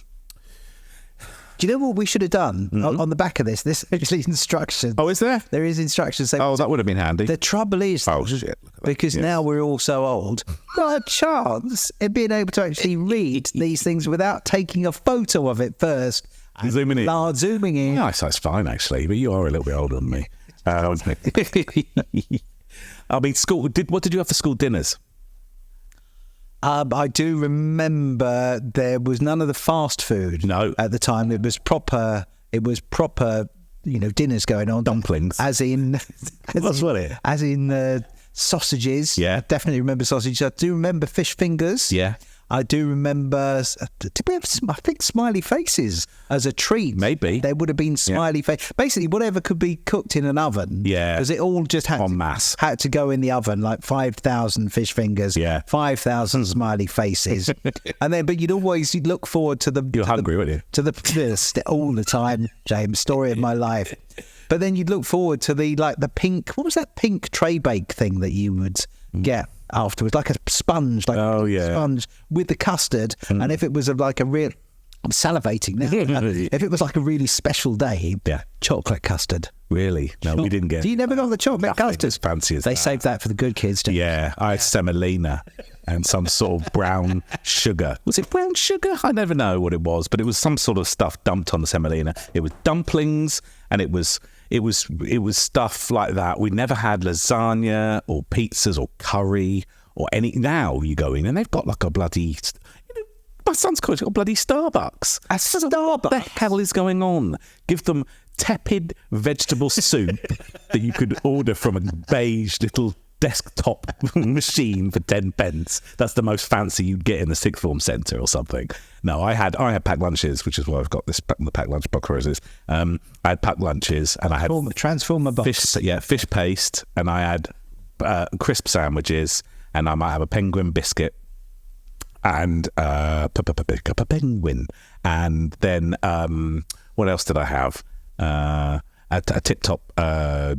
Do you know what we should have done on the back of this? There's actually instructions. Oh, is there? There is instructions. Oh, that would have been handy. The trouble is, oh shit! because now we're all so old, not a chance at being able to actually read these things without taking a photo of it first. Zooming in. Zooming in. Yeah, that's fine actually, but you are a little bit older than me. I mean, school. What did you have for school dinners? I do remember there was none of the fast food. No. At the time, it was proper. Dinners going on. Dumplings. As in, That's what it. As in sausages. Yeah. Definitely remember sausages. I do remember fish fingers. Yeah. I do remember, did we have, I think, smiley faces as a treat? Maybe. There would have been smiley face. Basically, whatever could be cooked in an oven. Yeah. Because it all just had, En masse. had to go in the oven, like 5,000 fish fingers, 5,000 smiley faces. But you'd look forward to the... You're hungry, weren't you? To the all the time, James, story of my life. But then you'd look forward to the pink, what was that pink tray bake thing that you would get afterwards, like a sponge, sponge with the custard. And if it was I'm salivating now. If it was like a really special day, chocolate custard. Really? No, we didn't get. You never got the chocolate custard? As fancy as they that. saved that for the good kids. Yeah, I had semolina and some sort of brown sugar. Was it brown sugar? I never know what it was, but it was some sort of stuff dumped on the semolina. It was dumplings, and it was stuff like that. We never had lasagna or pizzas or curry or any. Now you go in and they've got like a bloody. My son's college got a bloody Starbucks. A Starbucks? What the hell is going on? Give them tepid vegetable soup that you could order from a beige little desktop machine for 10 pence. That's the most fancy you'd get in the sixth form centre or something. No, I had packed lunches, which is why I've got the packed lunch boxes. I had packed lunches and I had Transformer box. Fish paste, and I had crisp sandwiches, and I might have a penguin biscuit and a penguin, and then what else did I have? A tip-top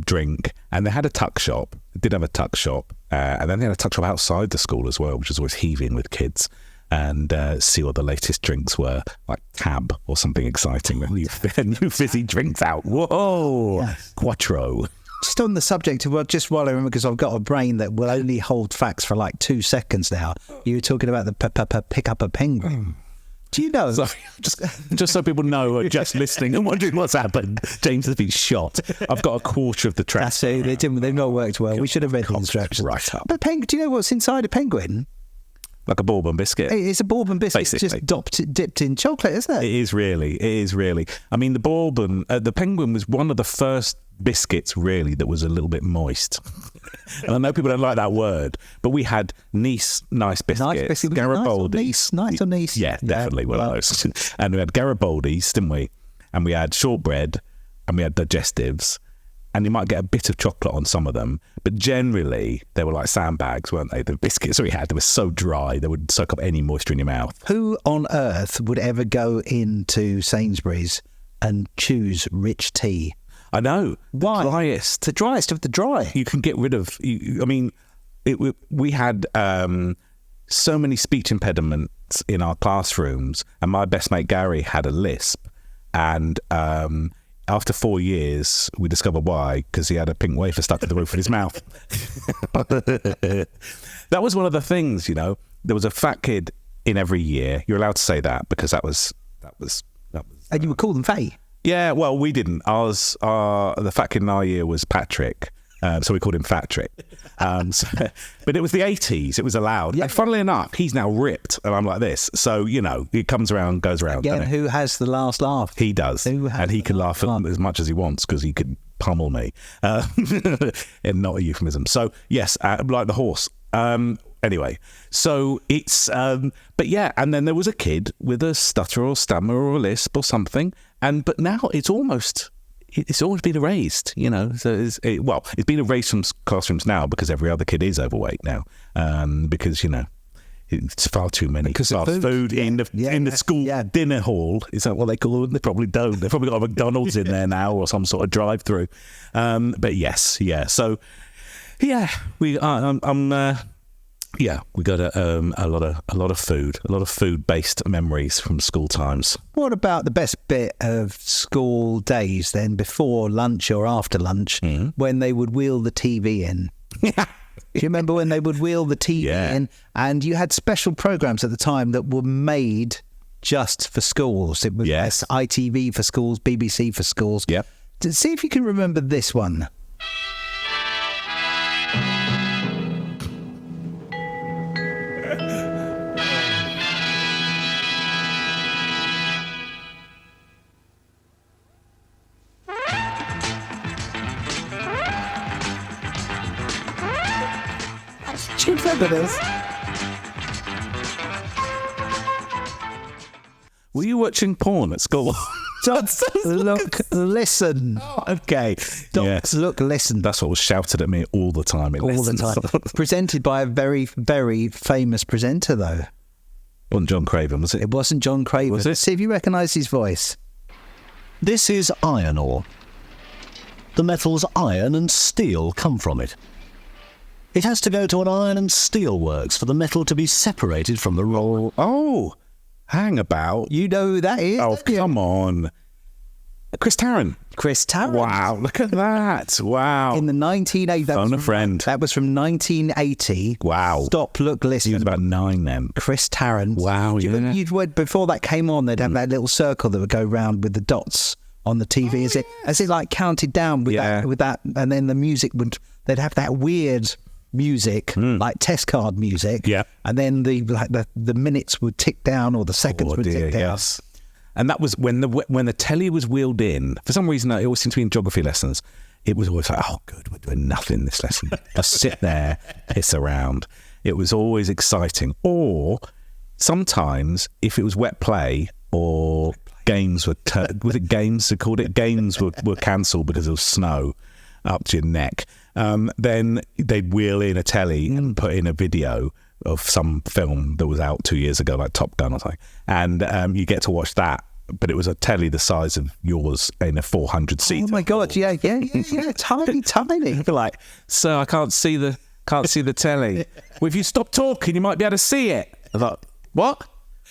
drink, and they had a tuck shop. They did have a tuck shop, and then they had a tuck shop outside the school as well, which was always heaving with kids, and see what the latest drinks were, like Tab or something exciting. New fizzy drinks out. Whoa, yes. Quattro. Just on the subject of, just while I remember, because I've got a brain that will only hold facts for like 2 seconds now. You were talking about the pick up a penguin. Do you know? Sorry, just so people know who are just listening and wondering what's happened. James has been shot. I've got a quarter of the track. That's it. They've not worked well. We should have read the instructions. Right up. But do you know what's inside a penguin? Like a bourbon biscuit. It's a bourbon biscuit. It's just dipped in chocolate, isn't it? It is really. I mean, the penguin was one of the first biscuits, really, that was a little bit moist. And I know people don't like that word, but we had nice biscuits, Garibaldi. Nice or nice? Yeah, definitely one of those. And we had Garibaldi's, didn't we? And we had shortbread, and we had digestives. And you might get a bit of chocolate on some of them, but generally they were like sandbags, weren't they? The biscuits we had, they were so dry they would soak up any moisture in your mouth. Who on earth would ever go into Sainsbury's and choose rich tea? I know. Why? The driest. The driest of the dry. You can get rid of. We had so many speech impediments in our classrooms, and my best mate Gary had a lisp, and after 4 years, we discovered why, because he had a pink wafer stuck to the roof of his mouth. That was one of the things, you know. There was a fat kid in every year. You're allowed to say that because that was. And you would call them fatty? Yeah, well, we didn't. The fat kid in our year was Patrick. So we called him Fatrick. But it was the 80s. It was allowed. Yeah. And funnily enough, he's now ripped, and I'm like this. So, you know, it comes around, goes around. Again, who has the last laugh? He does. And he can laugh as much as he wants because he could pummel me. And not a euphemism. So, yes, like the horse. Anyway, so it's... but yeah, and then there was a kid with a stutter or stammer or a lisp or something. But now it's always been erased, you know. So it's been erased from classrooms now because every other kid is overweight now. Because, you know, it's far too many fast food in the school dinner hall. Is that what they call it? They probably don't. They've probably got a McDonald's in there now or some sort of drive-through. But yes, yeah. So yeah, we got a lot of food-based memories from school times. What about the best bit of school days then, before lunch or after lunch, when they would wheel the TV in? Do you remember when they would wheel the TV in? And you had special programs at the time that were made just for schools. It was ITV for schools, BBC for schools. Yep. See if you can remember this one. Do you remember this? Were you watching porn at school? Don't look, listen. Oh, okay. Don't look, listen. That's what was shouted at me all the time. All the time. Presented by a very, very famous presenter, though. Wasn't John Craven, was it? It wasn't John Craven. Was it? See if you recognise his voice. This is iron ore. The metals iron and steel come from it. It has to go to an iron and steel works for the metal to be separated from the raw. Oh, hang about. You know who that is? Oh, come on. Chris Tarrant. Chris Tarrant. Wow, look at that. Wow. In the 1980s. Phone a friend. That was from 1980. Wow. Stop, look, listen. He was about 9 then. Chris Tarrant. Wow, before that came on, they'd have that little circle that would go round with the dots on the TV as it like counted down with that, and then the music they'd have that weird music, like test card music, and then the minutes would tick down or the seconds would tick down. Yes. And that was when the telly was wheeled in. For some reason, it always seemed to be in geography lessons. It was always like, oh, good, we're doing nothing this lesson. Just sit there, piss around. It was always exciting. Or sometimes, if it was wet play or games were was it games they called it? Games were cancelled because of snow up to your neck. Then they'd wheel in a telly and put in a video of some film that was out 2 years ago, like Top Gun or something, and you get to watch that. But it was a telly the size of yours in a 400-seat. Oh my God! Yeah, tiny. You'd be like, "Sir, I can't see the telly." Well, if you stop talking, you might be able to see it. I thought, what?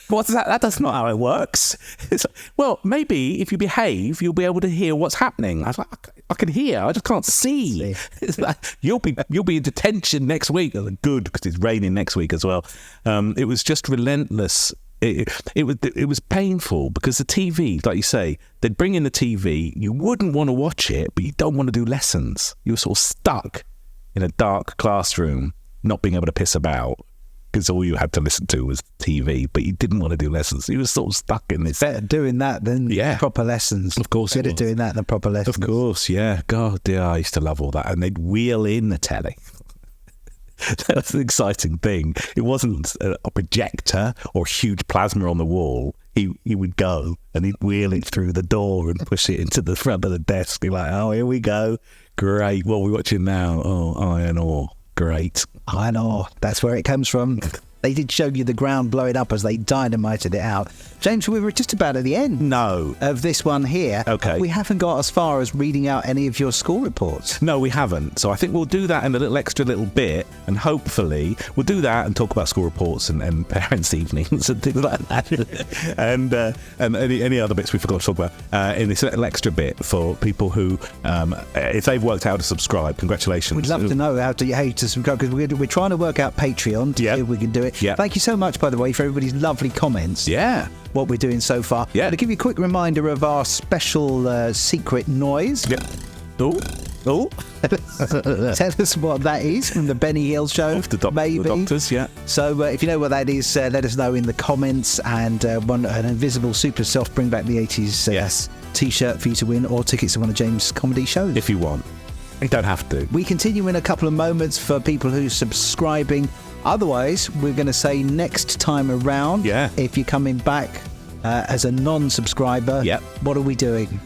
What's that? That's not how it works. It's like, well, maybe if you behave, you'll be able to hear what's happening. I was like, I can hear, I just can't see. It's like, you'll be in detention next week. Good, because it's raining next week as well. It was just relentless. It was painful because the TV, like you say, they'd bring in the TV. You wouldn't want to watch it, but you don't want to do lessons. You were sort of stuck in a dark classroom, not being able to piss about. because all you had to listen to was TV, but you didn't want to do lessons. You were sort of stuck in this. Better doing that than Yeah. proper lessons. Of course it Better was. doing that than proper lessons. Of course, yeah. God, dear, I used to love all that. And they'd wheel in the telly. That was an exciting thing. It wasn't a projector or huge plasma on the wall. He would go and he'd wheel it through the door and push it into the front of the desk. Be like, oh, here we go. Great. What are we watching now? Oh, Iron Ore. Great. I know. That's where it comes from. They did show you the ground blowing up as they dynamited it out. James, we were just about at the end No. of this one here. Okay. We haven't got as far as reading out any of your school reports. No, we haven't. So I think we'll do that in a little bit, and hopefully we'll do that and talk about school reports and parents' evenings and things like that, and any other bits we forgot to talk about in this little extra bit for people who, if they've worked out how to subscribe, congratulations. We'd love to know how to subscribe, because we're trying to work out Patreon to Yeah. see if we can do it. Yeah. Thank you so much, by the way, for everybody's lovely comments. Yeah. What we're doing so far. Yeah. To give you a quick reminder of our special secret noise. Yeah. Oh. Tell us what that is from the Benny Hill show. Of the maybe. doctors, yeah. So if you know what that is, let us know in the comments, and an invisible super soft Bring Back the 80s Yes. t-shirt for you to win, or tickets to one of James' comedy shows. If you want. You don't have to. We continue in a couple of moments for people who are subscribing. Otherwise, we're going to say next time around, Yeah. if you're coming back as a non-subscriber, Yep. what are we doing?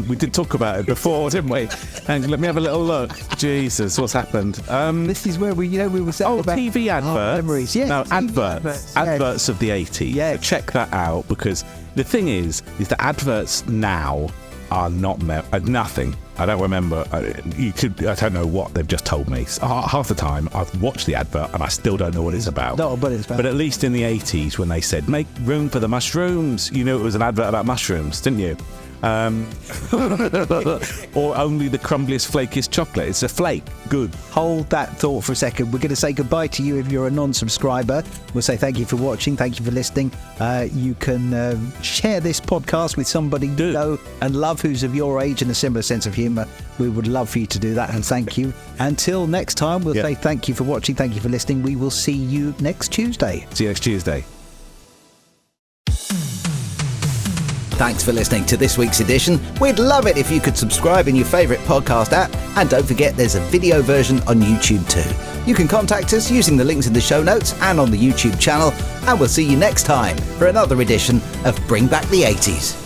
We did talk about it before, didn't we? And let me have a little look. Jesus, what's happened? This is where we were saying about TV adverts. memories. Yes, No, TV adverts. yeah. Adverts of the 80s. Yeah. So check that out, because the thing is that adverts now are not nothing. I don't remember. I don't know what they've just told me. Half the time I've watched the advert and I still don't know what it's about. No, but it's about. But at least in the 80s, when they said, make room for the mushrooms, you knew it was an advert about mushrooms, didn't you? Or only the crumbliest, flakiest chocolate. It's a flake. Good. Hold that thought for a second. We're going to say goodbye to you if you're a non-subscriber. We'll say thank you for watching. Thank you for listening. You can share this podcast with somebody you know and love who's of your age and a similar sense of humour. We would love for you to do that, and thank you. Until next time, we'll say thank you for watching. Thank you for listening. We will see you next Tuesday. See you next Tuesday. Thanks for listening to this week's edition. We'd love it if you could subscribe in your favourite podcast app, and don't forget there's a video version on YouTube too. You can contact us using the links in the show notes and on the YouTube channel, and we'll see you next time for another edition of Bring Back the 80s.